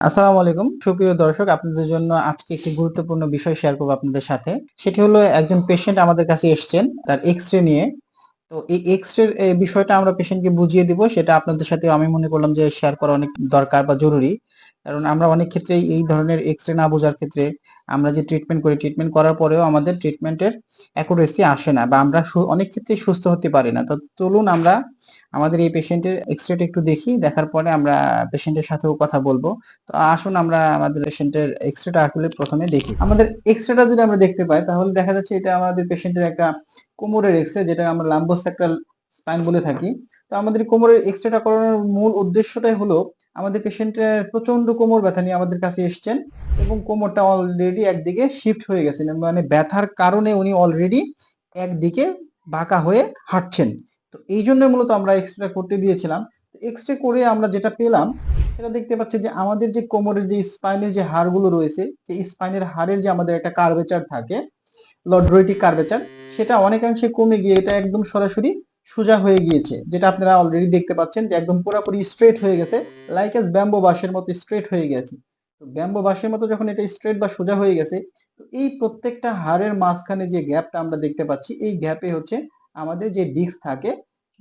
আসসালামু আলাইকুম সুপ্রিয় দর্শক, আপনাদের জন্য আজকে একটি গুরুত্বপূর্ণ বিষয় শেয়ার করবো আপনাদের সাথে। সেটি হলো, একজন পেশেন্ট আমাদের কাছে এসেছেন তার এক্স-রে নিয়ে। তো এই এক্স-রে বিষয়টা আমরা পেশেন্টকে বুঝিয়ে দিব, সেটা আপনাদের সাথে আমি মনে করলাম যে শেয়ার করা অনেক দরকার বা জরুরি। কারণ আমরা অনেক ক্ষেত্রেই এই ধরনের এক্স-রে না বোঝার ক্ষেত্রে আমরা যে ট্রিটমেন্ট করি, ট্রিটমেন্ট করার পরেও আমাদের ট্রিটমেন্টের অ্যাকুরেসি আসে না বা আমরা অনেক ক্ষেত্রেই সুস্থ হতে পারি না। তো চলুন আমরা আমাদের এই পেশেন্টের এক্স-রেটা একটু দেখি, দেখার পরে আমরা পেশেন্টের সাথেও কথা বলবো। তো আসুন আমরা আমাদের পেশেন্টের এক্স-রেটা আসলে প্রথমে দেখি। আমাদের এক্স-রেটা যদি আমরা দেখতে পাই, তাহলে দেখা যাচ্ছে এটা আমাদের পেশেন্টের একটা কোমরের এক্স-রে, যেটা আমরা লাম্বোস্যাক্রাল স্পাইন বলে থাকি। তো আমাদের কোমরের এক্স-রেটা করানোর মূল উদ্দেশ্যটাই হলো, আমাদের পেশেন্টের প্রচন্ড কোমর ব্যথা নিয়ে আমাদের কাছে এসেছেন এবং কোমরটা অলরেডি একদিকে শিফট হয়ে গেছে, মানে ব্যথার কারণে উনি অলরেডি একদিকে বাঁকা হয়ে হাঁটছেন। তো এই জন্য মূলত আমরা এক্স-রে করতে দিয়েছিলাম। তো এক্স-রে করে আমরা যেটা পেলাম, সেটা দেখতে পাচ্ছি যে আমাদের যে কোমরের যে স্পাইনের যে হাড়গুলো রয়েছে, সেই স্পাইনের হাড়ের যে আমাদের একটা কার্ভেচার থাকে, লর্ডোরেটিক কার্ভেচার, সেটা অনেকাংশে কমে গিয়ে এটা একদম সরাসরি সোজা হয়ে গিয়েছে, যেটা আপনারা অলরেডি দেখতে পাচ্ছেন যে একদম পুরোপুরি স্ট্রেট হয়ে গেছে, লাইক এস ব্যাম্বো বাঁশের মতো স্ট্রেট হয়ে গেছে। তো ব্যাম্বো বাঁশের মতো যখন এটা স্ট্রেট বা সোজা হয়ে গেছে, তো এই প্রত্যেকটা হাড়ের মাঝখানে যে গ্যাপটা আমরা দেখতে পাচ্ছি, এই গ্যাপে হচ্ছে আমাদের যে ডিস্ক থাকে।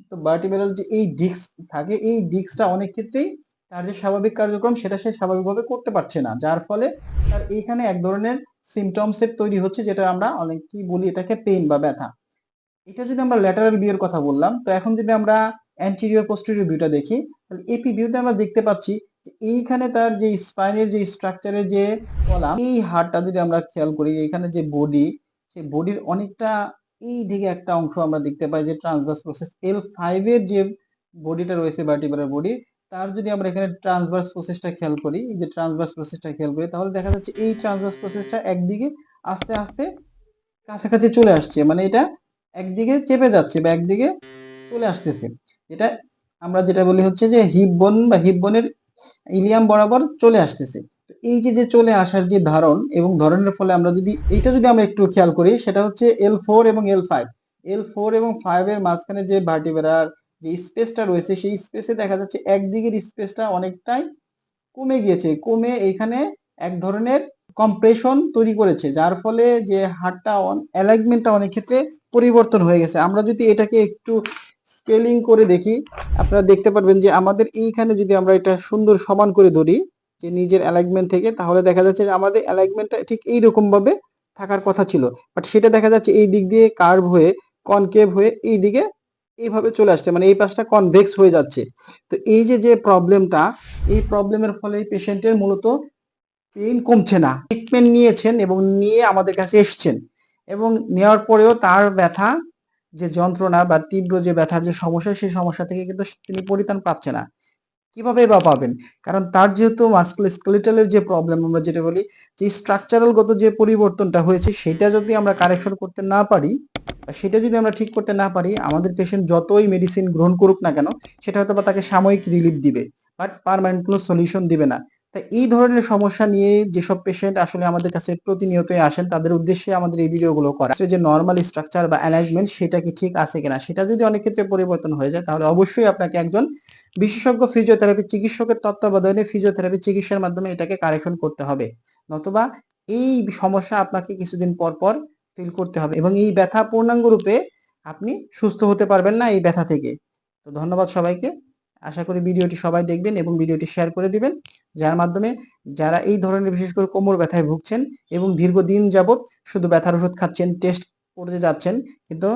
তো ভার্টিব্রাল যে এই ডিস্ক থাকে, এই ডিস্কটা অনেক ক্ষেত্রেই তার যে স্বাভাবিক কার্যক্রম সেটা সে স্বাভাবিকভাবে করতে পারছে না, যার ফলে তার এইখানে এক ধরনের সিমটমস এর তৈরি হচ্ছে, যেটা আমরা অনেক কি বলি, এটাকে পেইন বা ব্যথা। এটা যদি আমরা ল্যাটারাল ভিউ এর কথা বললাম, তো এখন যদি আমরা অ্যান্টেরিয়র পোস্টেরিয়র ভিউটা দেখি, তাহলে এপি ভিউতে আমরা দেখতে পাচ্ছি যে এইখানে তার যে স্পাইনের যে স্ট্রাকচারের যে কলাম, এই হাড়টা যদি আমরা খেয়াল করি, এখানে যে বডি, সেই বডির অনেকটা এই দিকে একটা অংশ আমরা দেখতে পাই যে ট্রান্সভার্স প্রসেস L5 এর যে বডিটা রয়েছে, ভার্টিব্রাল বডি, তার যদি আমরা এখানে ট্রান্সভার্স প্রসেসটা খেয়াল করি, এই যে ট্রান্সভার্স প্রসেসটা খেয়াল করি, তাহলে দেখা যাচ্ছে এই ট্রান্সভার্স প্রসেসটা একদিকে আস্তে আস্তে কাছাকাছি চলে আসছে, মানে এটা একদিকে চেপে যাচ্ছে বা একদিকে চলে আসতেছে। এটা আমরা যেটা বলি হচ্ছে যে হিপ বোন বা হিপ বোনের ইলিয়াম বরাবর চলে আসতেছে। তো এই যে যে চলে আসার যে ধারণ এবং ধরনের ফলে আমরা যদি এইটা যদি আমরা একটু খেয়াল করি, সেটা হচ্ছে L4 এবং L5। L4 এবং 5 এর মাঝখানে যে ভার্টিব্রার যে স্পেসটা রয়েছে, সেই স্পেসে দেখা যাচ্ছে একদিকের স্পেসটা অনেকটাই কমে গিয়েছে, কমে এইখানে এক ধরনের কম্প্রেশন তৈরি করেছে, যার ফলে যে হাড়টা অ্যালাইনমেন্টটা অনেক ক্ষেত্রে পরিবর্তন হয়ে গেছে। আমরা যদি এটাকে একটু স্কেলিং করে দেখি, আপনারা দেখতে পারবেন যে আমাদের এইখানে যদি আমরা এটা সুন্দর সমান করে ধরি যে নিজের অ্যালাইনমেন্ট থেকে, তাহলে দেখা যাচ্ছে যে আমাদের অ্যালাইনমেন্টটা ঠিক এইরকম ভাবে থাকার কথা ছিল, বাট সেটা দেখা যাচ্ছে এই দিক দিয়ে কার্ভ হয়ে, কনকেভ হয়ে এই দিকে এইভাবে চলে আসছে, মানে এই পাশটা কনভেক্স হয়ে যাচ্ছে। তো এই যে যে প্রবলেমটা, এই প্রবলেমের ফলে পেশেন্টের মূলত পেইন কমছে না। ট্রিটমেন্ট নিয়েছেন এবং নিয়ে আমাদের কাছে এসছেন, এবং নেওয়ার পরেও তার ব্যথা যে যন্ত্রণা বা তীব্র যে ব্যথার যে সমস্যা, সেই সমস্যা থেকে কিন্তু তিনি পরিত্রাণ পাচ্ছে না। কিভাবে বা পাবেন? কারণ তার যেহেতু মাস্কুলোস্কেলেটালের যে প্রবলেম আমরা যেটা বলি, যে স্ট্রাকচারাল গত যে পরিবর্তনটা হয়েছে, সেটা যদি আমরা কারেকশন করতে না পারি বা সেটা যদি আমরা ঠিক করতে না পারি, আমাদের পেশেন্ট যতই মেডিসিন গ্রহণ করুক না কেন, সেটা হয়তো বা তাকে সাময়িক রিলিফ দিবে, বাট পার্মানেন্ট কোনো সলিউশন দিবে না। তাই এই ধরনের সমস্যা নিয়ে যেসব পেশেন্ট আসলে আমাদের কাছে প্রতিনিয়তই আসেন, তাদের উদ্দেশ্যে আমাদের এই ভিডিওগুলো করা। যে নরমাল স্ট্রাকচার বা অ্যালাইনমেন্ট সেটা কি ঠিক আছে কিনা, সেটা যদি অনেক ক্ষেত্রে পরিবর্তন হয়ে যায়, তাহলে অবশ্যই আপনাকে একজন বিশেষজ্ঞ ফিজিওথেরাপি চিকিৎসকের তত্ত্বাবধানে ফিজিওথেরাপি চিকিৎসার মাধ্যমে এটাকে কারেকশন করতে হবে। নতুবা এই সমস্যা আপনাকে কিছুদিন পর পর ফিল করতে হবে, এবং এই ব্যথা পূর্ণাঙ্গ রূপে আপনি সুস্থ হতে পারবেন না এই ব্যথা থেকে। তো ধন্যবাদ সবাইকে। আশা করি ভিডিওটি সবাই দেখবেন এবং ভিডিওটি শেয়ার করে দিবেন, যার মাধ্যমে যারা এই ধরনের বিশেষ করে কোমর ব্যথায় ভুগছেন এবং দীর্ঘদিন যাবত শুধু ব্যথার ওষুধ খাচ্ছেন, টেস্ট করতে যাচ্ছেন, কিন্তু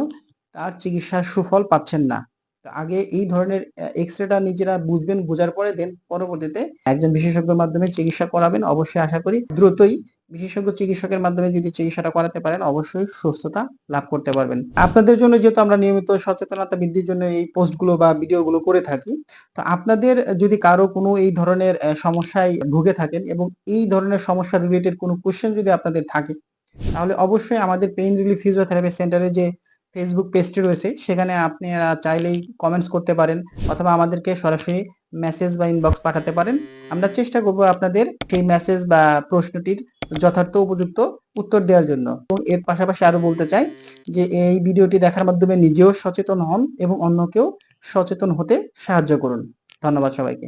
তার চিকিৎসার সুফল পাচ্ছেন না। তো আগে এই ধরনের এক্স-রেটা নিজেরা বুঝবেন, বোঝার পরে দেন পরবর্তীতে একজন বিশেষজ্ঞের মাধ্যমে চিকিৎসা করাবেন। অবশ্যই আশা করি দ্রুতই বিশেষজ্ঞ চিকিৎসকের মাধ্যমে যদি চিকিৎসাটা করাতে পারেন, অবশ্যই সুস্থতা লাভ করতে পারবেন। আপনাদের জন্য যেহেতু আমরা নিয়মিত সচেতনতা বৃদ্ধির জন্য এই পোস্টগুলো বা ভিডিওগুলো করে থাকি, তো আপনাদের যদি কারো কোনো এই ধরনের সমস্যায় ভুগে থাকেন এবং এই ধরনের সমস্যা রিলেটেড কোনো কোয়েশ্চেন যদি আপনাদের থাকে, তাহলে অবশ্যই আমাদের পেইন রিলিফ ফিজিওথেরাপি সেন্টারে যে ফেসবুক পেজটি রয়েছে, সেখানে আপনারা চাইলেই কমেন্টস করতে পারেন, অথবা আমাদেরকে সরাসরি মেসেজ বা ইনবক্স পাঠাতে পারেন। আমরা চেষ্টা করব আপনাদের সেই মেসেজ বা প্রশ্নটির যথার্থ উপযুক্ত উত্তর দেওয়ার জন্য। এবং এর পাশাপাশি আরো বলতে চাই যে এই ভিডিওটি দেখার মাধ্যমে নিজেও সচেতন হন এবং অন্যকেও সচেতন হতে সাহায্য করুন। ধন্যবাদ সবাইকে।